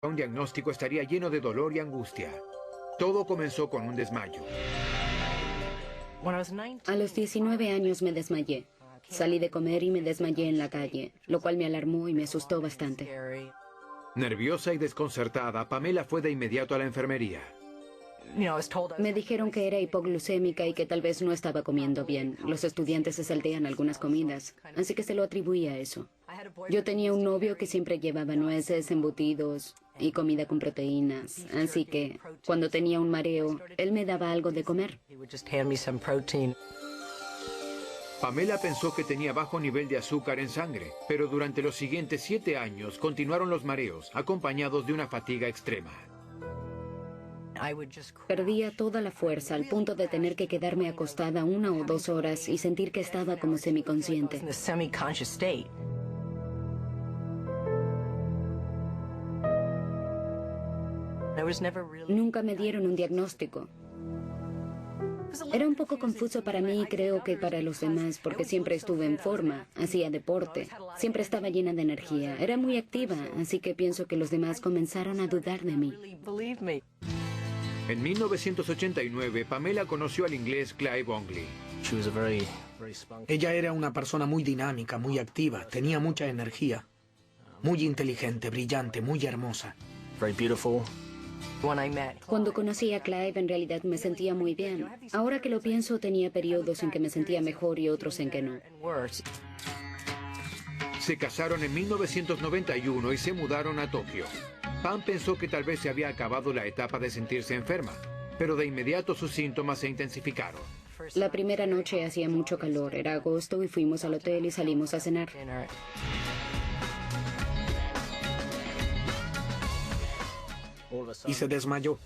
Un diagnóstico estaría lleno de dolor y angustia. Todo comenzó con un desmayo. A los 19 años me desmayé. Salí de comer y me desmayé en la calle, lo cual me alarmó y me asustó bastante. Nerviosa y desconcertada, Pamela fue de inmediato a la enfermería. Me dijeron que era hipoglucémica y que tal vez no estaba comiendo bien. Los estudiantes se saltean algunas comidas, así que se lo atribuí a eso. Yo tenía un novio que siempre llevaba nueces, embutidos y comida con proteínas, así que cuando tenía un mareo, él me daba algo de comer. Pamela pensó que tenía bajo nivel de azúcar en sangre, pero durante los siguientes 7 años continuaron los mareos, acompañados de una fatiga extrema. Perdía toda la fuerza al punto de tener que quedarme acostada 1 o 2 horas y sentir que estaba como semiconsciente. Nunca me dieron un diagnóstico. Era un poco confuso para mí y creo que para los demás, porque siempre estuve en forma, hacía deporte, siempre estaba llena de energía, era muy activa, así que pienso que los demás comenzaron a dudar de mí. En 1989, Pamela conoció al inglés Clive Ongley. Ella era una persona muy dinámica, muy activa, tenía mucha energía, muy inteligente, brillante, muy hermosa. Cuando conocí a Clive, en realidad me sentía muy bien. Ahora que lo pienso, tenía periodos en que me sentía mejor y otros en que no. Se casaron en 1991 y se mudaron a Tokio. Pam pensó que tal vez se había acabado la etapa de sentirse enferma, pero de inmediato sus síntomas se intensificaron. La primera noche hacía mucho calor, era agosto y fuimos al hotel y salimos a cenar. Y se desmayó.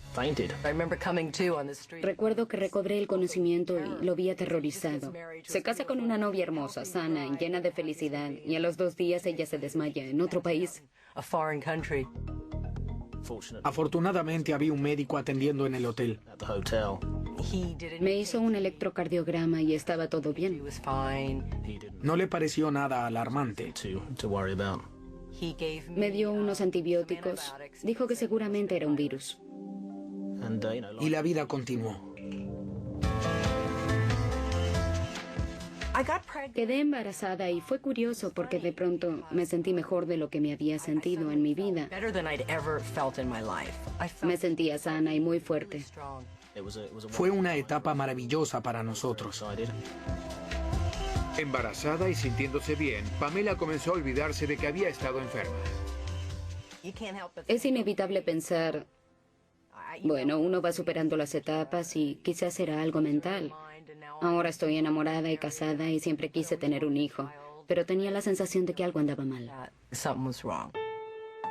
Recuerdo que recobré el conocimiento y lo vi aterrorizado. Se casa con una novia hermosa, sana y llena de felicidad, y a los 2 días ella se desmaya en otro país. Afortunadamente había un médico atendiendo en el hotel. Me hizo un electrocardiograma y estaba todo bien. No le pareció nada alarmante. Me dio unos antibióticos. Dijo que seguramente era un virus. Y la vida continuó. Quedé embarazada y fue curioso porque de pronto me sentí mejor de lo que me había sentido en mi vida. Me sentía sana y muy fuerte. Fue una etapa maravillosa para nosotros. Embarazada y sintiéndose bien, Pamela comenzó a olvidarse de que había estado enferma. Es inevitable pensar, bueno, uno va superando las etapas y quizás será algo mental. Ahora estoy enamorada y casada y siempre quise tener un hijo, pero tenía la sensación de que algo andaba mal.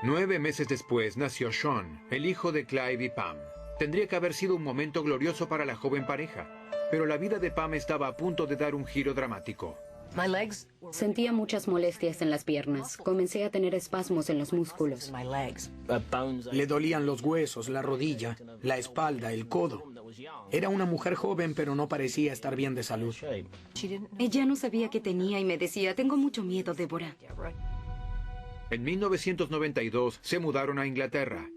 9 meses después nació Sean, el hijo de Clive y Pam. Tendría que haber sido un momento glorioso para la joven pareja, pero la vida de Pam estaba a punto de dar un giro dramático. Sentía muchas molestias en las piernas. Comencé a tener espasmos en los músculos. Le dolían los huesos, la rodilla, la espalda, el codo. Era una mujer joven, pero no parecía estar bien de salud. Ella no sabía qué tenía y me decía, tengo mucho miedo, Deborah. En 1992 se mudaron a Inglaterra.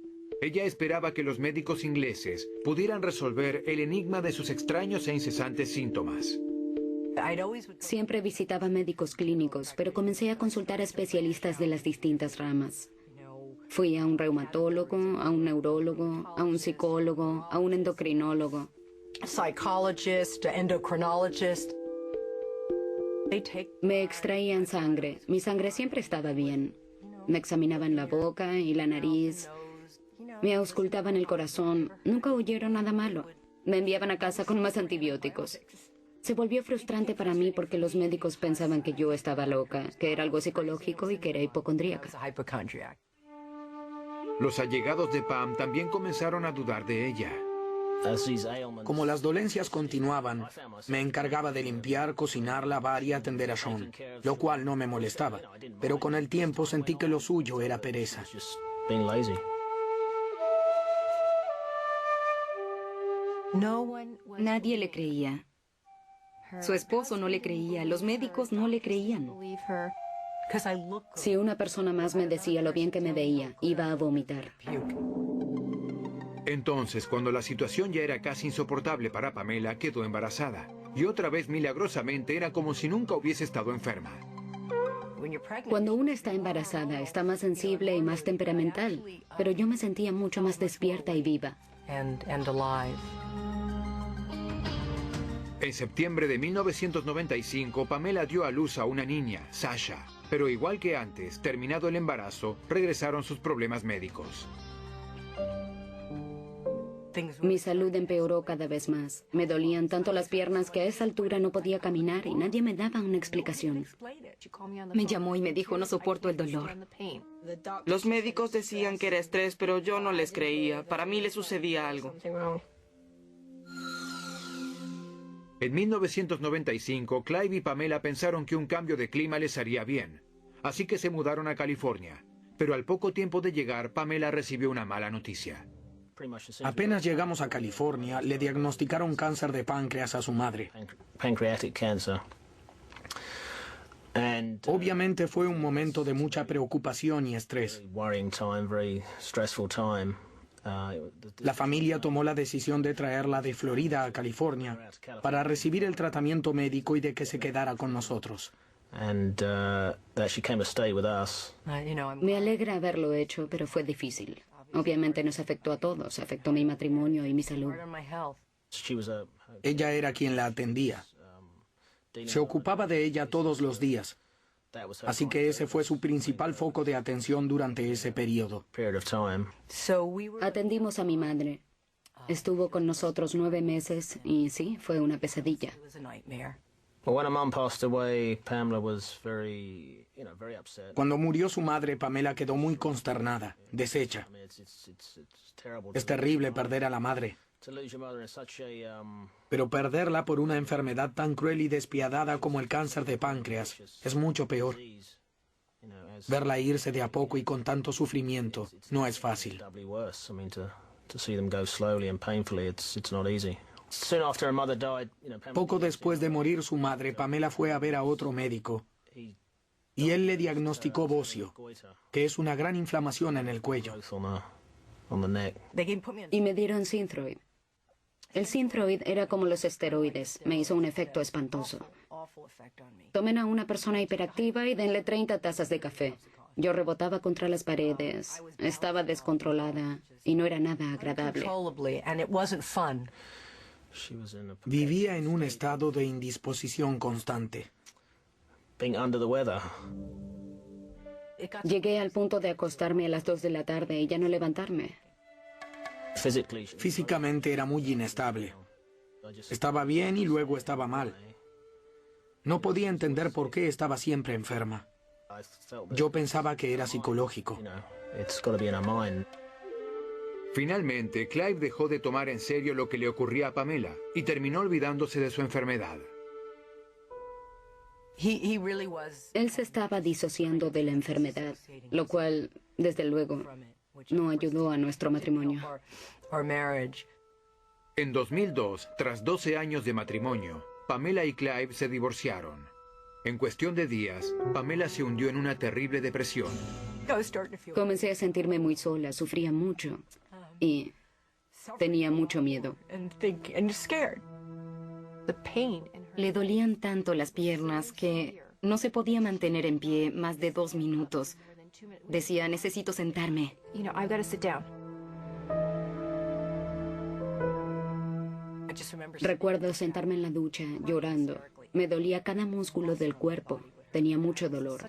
Ella esperaba que los médicos ingleses pudieran resolver el enigma de sus extraños e incesantes síntomas. Siempre visitaba médicos clínicos, pero comencé a consultar a especialistas de las distintas ramas. Fui a un reumatólogo, a un neurólogo, a un psicólogo, a un endocrinólogo. Me extraían sangre. Mi sangre siempre estaba bien. Me examinaban la boca y la nariz. Me auscultaban el corazón. Nunca oyeron nada malo. Me enviaban a casa con más antibióticos. Se volvió frustrante para mí porque los médicos pensaban que yo estaba loca, que era algo psicológico y que era hipocondríaca. Los allegados de Pam también comenzaron a dudar de ella. Como las dolencias continuaban, me encargaba de limpiar, cocinar, lavar y atender a Sean, lo cual no me molestaba, pero con el tiempo sentí que lo suyo era pereza. Nadie le creía. Su esposo no le creía, los médicos no le creían. Si una persona más me decía lo bien que me veía, iba a vomitar. Entonces, cuando la situación ya era casi insoportable para Pamela, quedó embarazada. Y otra vez, milagrosamente, era como si nunca hubiese estado enferma. Cuando una está embarazada, está más sensible y más temperamental, pero yo me sentía mucho más despierta y viva. En septiembre de 1995, Pamela dio a luz a una niña, Sasha. Pero igual que antes, terminado el embarazo, regresaron sus problemas médicos. Mi salud empeoró cada vez más. Me dolían tanto las piernas que a esa altura no podía caminar y nadie me daba una explicación. Me llamó y me dijo, no soporto el dolor. Los médicos decían que era estrés, pero yo no les creía. Para mí le sucedía algo. En 1995, Clive y Pamela pensaron que un cambio de clima les haría bien. Así que se mudaron a California. Pero al poco tiempo de llegar, Pamela recibió una mala noticia. Apenas llegamos a California, le diagnosticaron cáncer de páncreas a su madre. Pancreatic cancer. Obviamente fue un momento de mucha preocupación y estrés. Worrying time, very stressful time. La familia tomó la decisión de traerla de Florida a California para recibir el tratamiento médico y de que se quedara con nosotros. That she came to stay with us. Me alegra haberlo hecho, pero fue difícil. Obviamente nos afectó a todos, afectó mi matrimonio y mi salud. Ella era quien la atendía. Se ocupaba de ella todos los días. Así que ese fue su principal foco de atención durante ese periodo. Atendimos a mi madre. Estuvo con nosotros 9 meses y sí, fue una pesadilla. When her mum passed away, Pamela was very upset. Cuando murió su madre, Pamela quedó muy consternada, deshecha. Es terrible perder a la madre. Pero perderla por una enfermedad tan cruel y despiadada como el cáncer de páncreas es mucho peor. Verla irse de a poco y con tanto sufrimiento no es fácil. Poco después de morir su madre, Pamela fue a ver a otro médico y él le diagnosticó bocio, que es una gran inflamación en el cuello. Y me dieron Synthroid. El Synthroid era como los esteroides, me hizo un efecto espantoso. Tomen a una persona hiperactiva y denle 30 tazas de café. Yo rebotaba contra las paredes, estaba descontrolada y no era nada agradable. Vivía en un estado de indisposición constante. Llegué al punto de acostarme a las 2 de la tarde y ya no levantarme. Físicamente era muy inestable. Estaba bien y luego estaba mal. No podía entender por qué estaba siempre enferma. Yo pensaba que era psicológico. Finalmente, Clive dejó de tomar en serio lo que le ocurría a Pamela y terminó olvidándose de su enfermedad. Él se estaba disociando de la enfermedad, lo cual, desde luego, no ayudó a nuestro matrimonio. En 2002, tras 12 años de matrimonio, Pamela y Clive se divorciaron. En cuestión de días, Pamela se hundió en una terrible depresión. Comencé a sentirme muy sola, sufría mucho y tenía mucho miedo. Le dolían tanto las piernas que no se podía mantener en pie más de 2 minutos. Decía, necesito sentarme. Recuerdo sentarme en la ducha, llorando. Me dolía cada músculo del cuerpo. Tenía mucho dolor.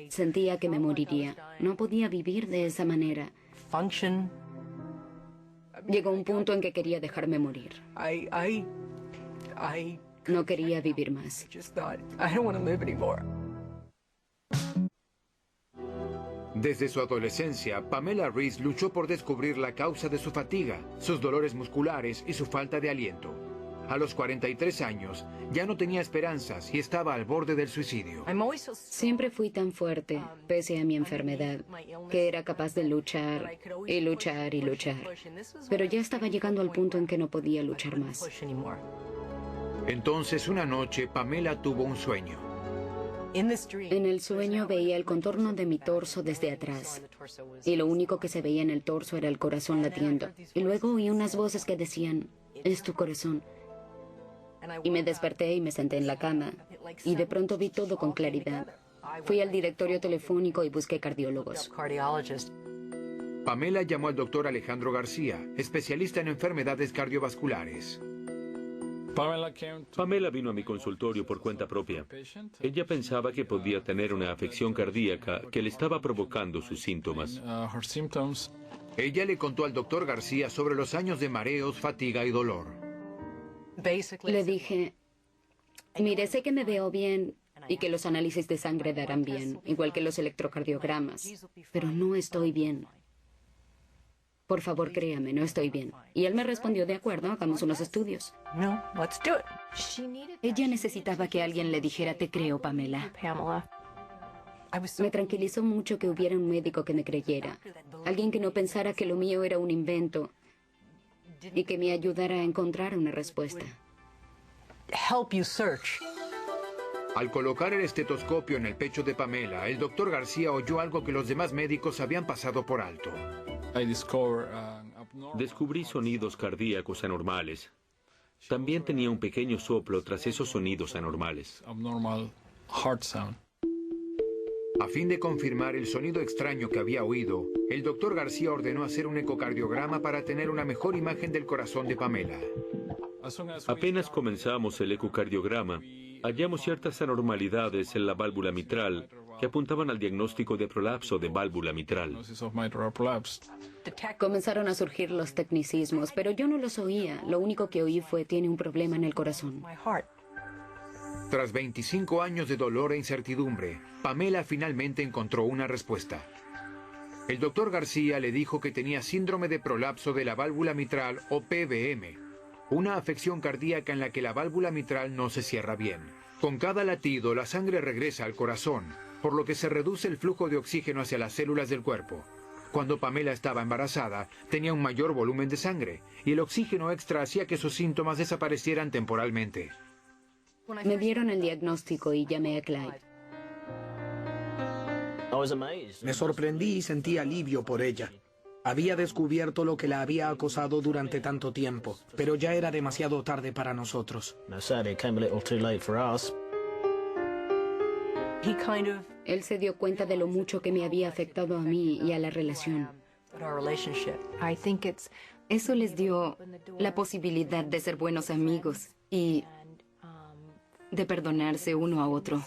Sentía que me moriría. No podía vivir de esa manera. Llegó un punto en que quería dejarme morir. No quería vivir más. Desde su adolescencia, Pamela Reese luchó por descubrir la causa de su fatiga, sus dolores musculares y su falta de aliento. A los 43 años, ya no tenía esperanzas y estaba al borde del suicidio. Siempre fui tan fuerte, pese a mi enfermedad, que era capaz de luchar y luchar y luchar. Pero ya estaba llegando al punto en que no podía luchar más. Entonces, una noche, Pamela tuvo un sueño. En el sueño veía el contorno de mi torso desde atrás. Y lo único que se veía en el torso era el corazón latiendo. Y luego oí unas voces que decían, es tu corazón. Y me desperté y me senté en la cama. Y de pronto vi todo con claridad. Fui al directorio telefónico y busqué cardiólogos. Pamela llamó al doctor Alejandro García, especialista en enfermedades cardiovasculares. Pamela vino a mi consultorio por cuenta propia. Ella pensaba que podía tener una afección cardíaca que le estaba provocando sus síntomas. Ella le contó al doctor García sobre los años de mareos, fatiga y dolor. Le dije, mire, sé que me veo bien y que los análisis de sangre darán bien, igual que los electrocardiogramas, pero no estoy bien. Por favor, créame, no estoy bien. Y él me respondió, de acuerdo, hagamos unos estudios. Ella necesitaba que alguien le dijera, te creo, Pamela. Me tranquilizó mucho que hubiera un médico que me creyera, alguien que no pensara que lo mío era un invento y que me ayudara a encontrar una respuesta. Al colocar el estetoscopio en el pecho de Pamela, el doctor García oyó algo que los demás médicos habían pasado por alto. Descubrí sonidos cardíacos anormales. También tenía un pequeño soplo tras esos sonidos anormales. A fin de confirmar el sonido extraño que había oído, el doctor García ordenó hacer un ecocardiograma para tener una mejor imagen del corazón de Pamela. Apenas comenzamos el ecocardiograma, hallamos ciertas anormalidades en la válvula mitral que apuntaban al diagnóstico de prolapso de válvula mitral. Comenzaron a surgir los tecnicismos, pero yo no los oía. Lo único que oí fue, tiene un problema en el corazón. Tras 25 años de dolor e incertidumbre, Pamela finalmente encontró una respuesta. El doctor García le dijo que tenía síndrome de prolapso de la válvula mitral o PVM, una afección cardíaca en la que la válvula mitral no se cierra bien. Con cada latido, la sangre regresa al corazón, por lo que se reduce el flujo de oxígeno hacia las células del cuerpo. Cuando Pamela estaba embarazada, tenía un mayor volumen de sangre, y el oxígeno extra hacía que sus síntomas desaparecieran temporalmente. Me dieron el diagnóstico y llamé a Clyde. Me sorprendí y sentí alivio por ella. Había descubierto lo que la había acosado durante tanto tiempo, pero ya era demasiado tarde para nosotros. Él se dio cuenta de lo mucho que me había afectado a mí y a la relación. Eso les dio la posibilidad de ser buenos amigos y de perdonarse uno a otro.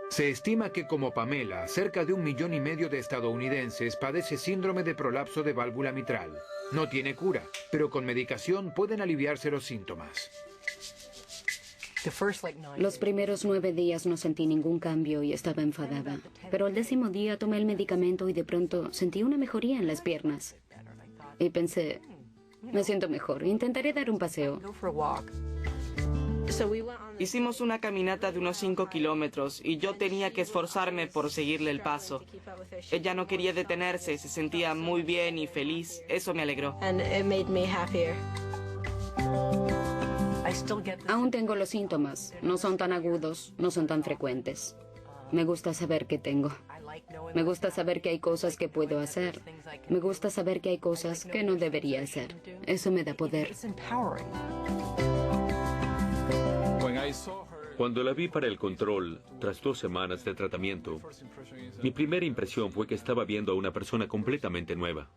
Se estima que, como Pamela, cerca de 1,5 millones de estadounidenses padece síndrome de prolapso de válvula mitral. No tiene cura, pero con medicación pueden aliviarse los síntomas. Los primeros 9 días no sentí ningún cambio y estaba enfadada. Pero al 10º día tomé el medicamento y de pronto sentí una mejoría en las piernas. Y pensé, me siento mejor, intentaré dar un paseo. Hicimos una caminata de unos 5 kilómetros y yo tenía que esforzarme por seguirle el paso. Ella no quería detenerse, se sentía muy bien y feliz. Eso me alegró. Aún tengo los síntomas. No son tan agudos, no son tan frecuentes. Me gusta saber qué tengo. Me gusta saber que hay cosas que puedo hacer. Me gusta saber que hay cosas que no debería hacer. Eso me da poder. Cuando la vi para el control, tras 2 semanas de tratamiento, mi primera impresión fue que estaba viendo a una persona completamente nueva,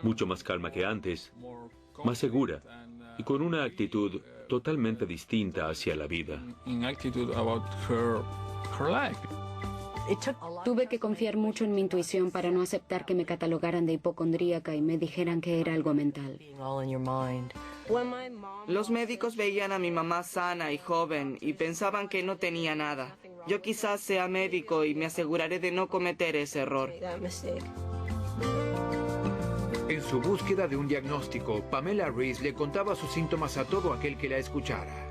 mucho más calma que antes, más segura y con una actitud totalmente distinta hacia la vida. Tuve que confiar mucho en mi intuición para no aceptar que me catalogaran de hipocondríaca y me dijeran que era algo mental. Los médicos veían a mi mamá sana y joven y pensaban que no tenía nada. Yo quizás sea médico y me aseguraré de no cometer ese error. En su búsqueda de un diagnóstico, Pamela Reese le contaba sus síntomas a todo aquel que la escuchara.